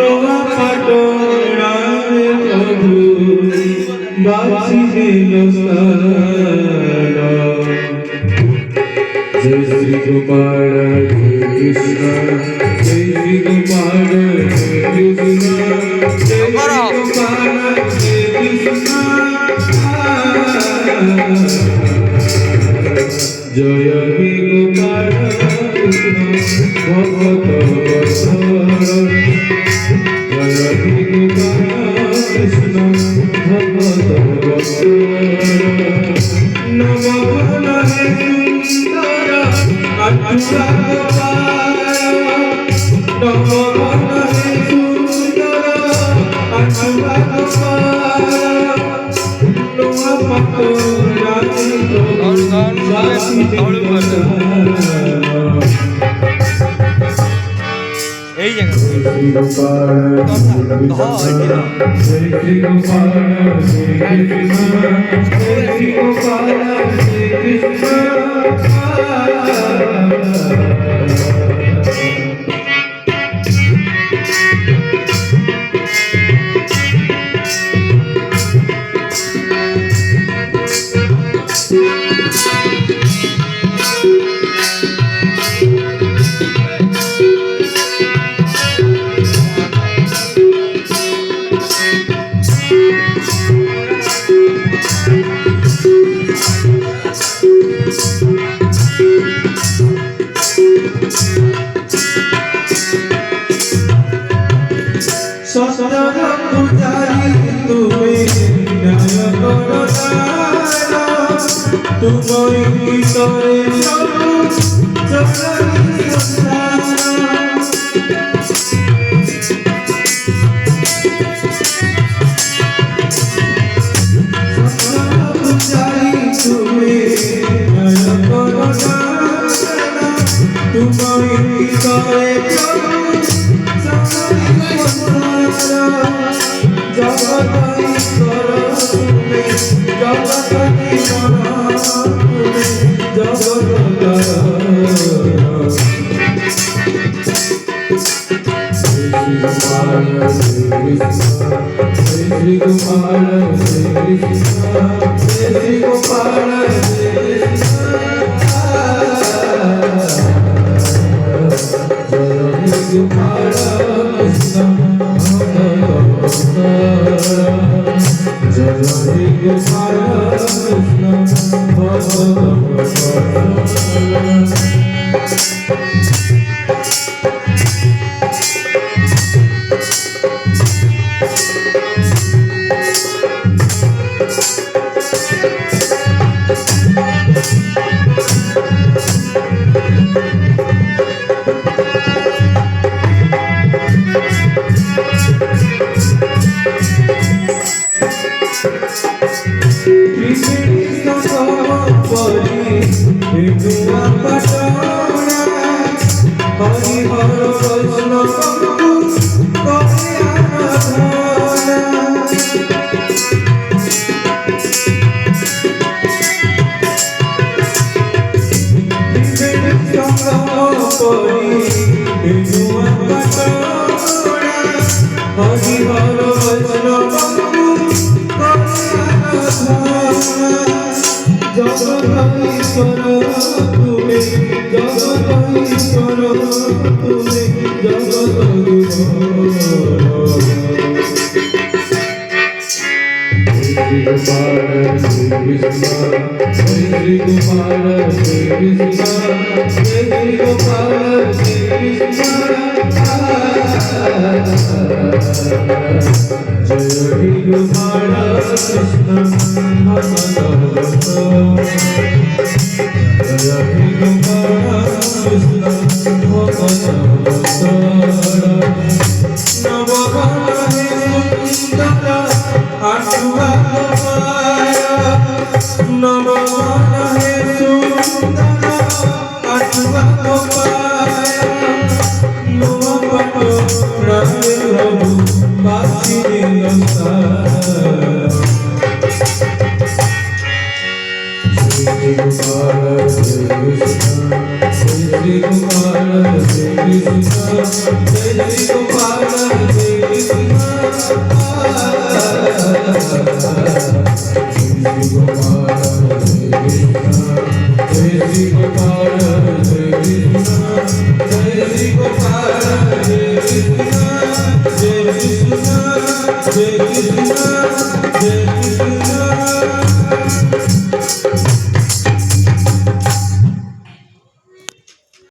নোয়া পাটনায় প্রভু বাসিবে নসারা जय श्री गोपाल जय कृष्ण जय श्री गोपाल जय कृष्ण जय श्री गोपाल जय कृष्ण जय हे गोपाल कृष्ण भगवत वत्सल जय हे गोपाल कृष्ण भगवत वत्सल नमः हे सुंदर अच्युता गोपाल नमः हे सुंदर अच्युता गोपाल नोआ पटोराए এই জায়গা श्री गोपाल जय श्री गोपाल जय कृष्ण जय श्री गोपाल जय कृष्ण सतर पुजारी तुम्हें न्याय करो तुम्हें की करे चक्री सतर पुजारी तुम्हें न्याय करो तुम्हें की करे श्री गोपाल श्री कृष्ण श्री गोपाल जय गोपाल कृष्ण जय गोपाल हरि हर वैष्णव हरि हर वैष्णव जगदीश्वर तुम्हें जगदीश्वर तुम्हें जगदगुरु श्री गोपाल श्री कृष्ण श्री गोपाल श्री कृष्ण श्री गोपाल श्री कृष्ण जय श्री गोपाल कृष्ण भगवत जय श्री गोपाल कृष्ण भगवत नमः हे सुंदर अच्युता गोपाल नमः हे सुंदर अच्युता गोपाल नमः पटोराए प्रभु बासिरे नसारा श्री गोपाल श्री कृष्ण श्री गोपाल श्री कृष्ण जय श्री गोपाल श्री Jai Krishna